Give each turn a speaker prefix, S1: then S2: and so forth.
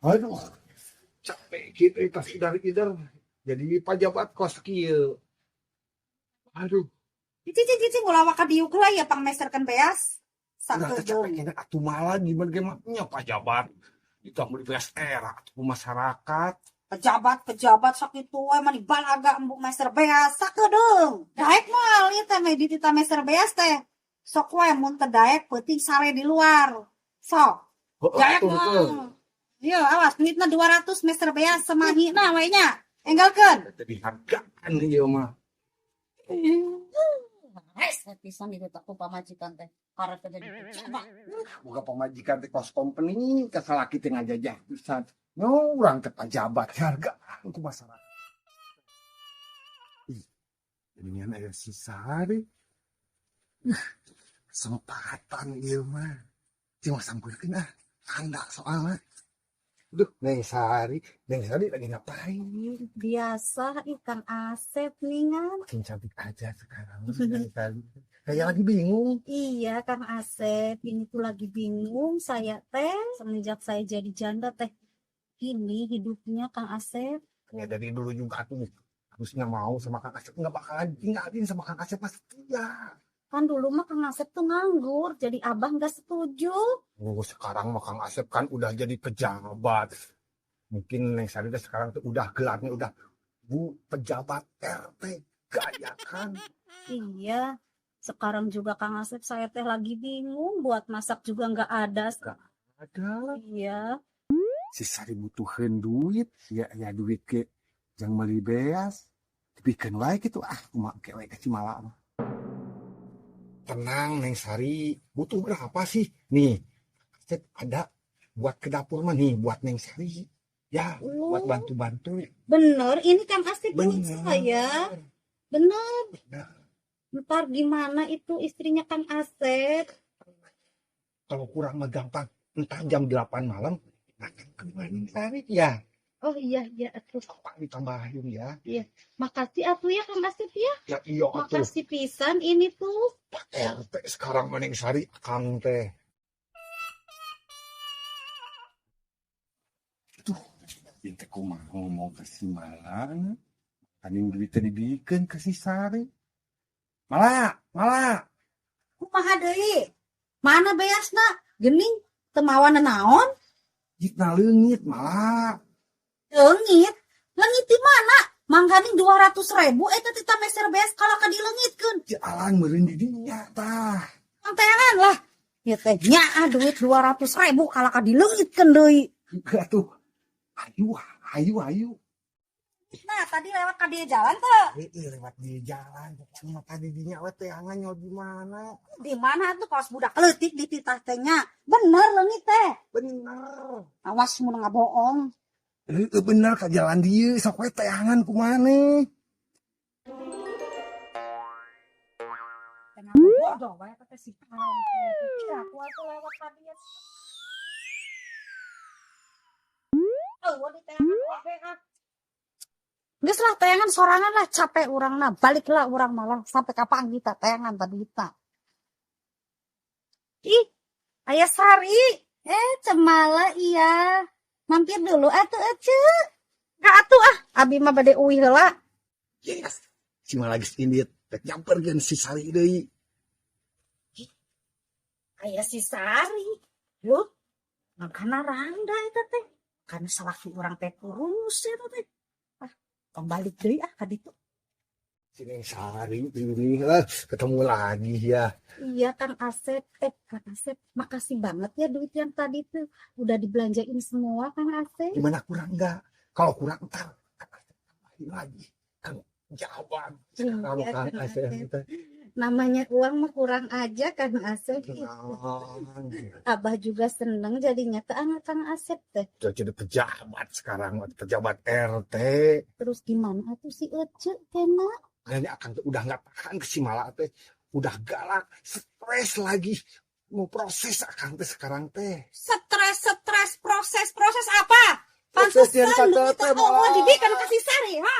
S1: Aduh, capek gitu tas idar-idar. Jadi pejabat kos kieu. Aduh,
S2: Cici ulah waka diuk lah ya pangmesterkan beas.
S1: udah
S2: Sakedeung.
S1: capek kena atuh malah gimana gimana pejabat. Kita mau di PSR atau masyarakat.
S2: Pejabat sakitu we mah dibalaga embuk mester beas sakedeung. Daek moal ieu teh mah di tita mester beas teh. Sok we mun teu daek peuting sare di luar. Sok. Daek moal. Ieu awas duitna 200 mester beas semahina we nya. Enggalkeun.
S1: Jadi hargaan ieu mah.
S2: Rese pisan di aku pamajikan teh. Karena teh jadi pejabat.
S1: Buka pemajikan teh kos company kasalaki teh ngajajah pisan. No, urang teh pejabat hargaan ku masyarakat. Ih, jadinya aya sisa deh. Kesempatan ieu mah. Cuma sampeurkeun tanda soalnya. Duh, Neng Sari lagi ngapain?
S2: Biasa ikan Asep ningan.
S1: Makin cantik aja sekarang. Neng Sari. Kayak lagi bingung.
S2: Iya Kang Asep, ini tuh lagi bingung saya teh semenjak saya jadi janda teh. Ini hidupnya Kang Asep.
S1: Ya dari dulu juga tuh harusnya mau sama Kang Asep, nggak bakalan tinggalin sama Kang Asep pasti ya.
S2: Kan dulu mah Kang Asep tuh nganggur, jadi abah nggak setuju.
S1: Oh, sekarang mah Kang Asep kan udah jadi pejabat. Mungkin Neng Sari sekarang tuh udah gelarnya udah Bu Pejabat RT gaya kan.
S2: Iya, sekarang juga Kang Asep saya teh lagi bingung, buat masak juga nggak ada.
S1: Gak ada.
S2: Iya,
S1: Si Sari butuhin duit, ya duit ke yang beli beas. Dibikin wae gitu kumaha kewe ke Cimalang. Tenang Neng Sari, butuh berapa sih? Nih, Asep ada buat ke dapur mah nih, buat Neng Sari. Ya, buat bantu-bantu.
S2: bener, ini Kang Asep buat
S1: Bener.
S2: saya. Bener,
S1: Bener.
S2: ntar gimana itu istrinya Kang Asep?
S1: Kalau kurang mah gampang, entar jam 8 malam, akan kemana Neng Sari ya?
S2: Oh iya, atuh.
S1: Apa ditambahin ya?
S2: Makasih atuh ya Kang Asep ya.
S1: Ya iya atuh.
S2: Makasih pisan ini tuh.
S1: Pak RT sekarang mah Neng Sari akang teh. Tuh, intek kumaha mau ke Simalang. Aning duitnya dibikin ke si Sari. Malah.
S2: Kumaha deui? Mana beasna? Gening teu mawa naon?
S1: Jitna leungit malah.
S2: Leungit? Leungit di mana? Mangganing 200.000 eta tita meser beas kalau ka dileungitkeun.
S1: Jalan meureun di dinya tah.
S2: Pantean lah. Ya teh nya duit 200.000 kalau ka dileungitkeun deui.
S1: Atuh. Ayo.
S2: Nah, tadi lewat ka dieu jalan teh.
S1: Lewat di jalan. Pokoknya tadi dinya we teh angannya di mana?
S2: Di mana tuh kaos budak leutik di titah teh nya? Bener leungit teh.
S1: Bener.
S2: Awas mun ngabohong.
S1: Bener ka jalan dieu sok we teh angan kumaneh.
S2: Kenapa bodoh wae teh si Paong teh. Aku atuh lewat ka dieu. Di teangan geus lah teangan sorangan lah capek urangna baliklah urang malah sampai kapan kita teangan tadi kita. Ih, aya Sari. Cemala iya. Mampir dulu atuh ece. Ka atuh abi mah bade uih heula.
S1: Yes. Cuma lagi indit. Tek nyamperkeun si Sari deui.
S2: Aya si Sari. Loh, makana randa eta teh. Karena salah urang teh kurus eta teh. Kembali deui ka ditu.
S1: Si Neng Sari ini ketemu lagi ya.
S2: Iya Kang Asep, Kang Asep, makasih banget ya duit yang tadi tuh udah dibelanjain semua Kang Asep.
S1: Gimana kurang enggak? Kalau kurang ntar Kang Asep tambahin lagi. Kang jawab. Kalau
S2: Iya,
S1: Kang
S2: Kang
S1: Asep
S2: Asep. Namanya uang mah kurang aja Kang Asep. Abah juga seneng jadinya ke anak Kang Asep teh.
S1: Udah jadi pejabat sekarang, pejabat RT.
S2: Terus gimana tuh si Ece kena?
S1: Kayaknya akan tuh udah nggak tahan ke Simala teh. Udah galak, stres lagi. Mau proses akan teh sekarang teh.
S2: Stres, proses apa?
S1: Proses yang
S2: Pantesan
S1: kata
S2: duit
S1: teh
S2: mau dibikin kasih Sari, ha?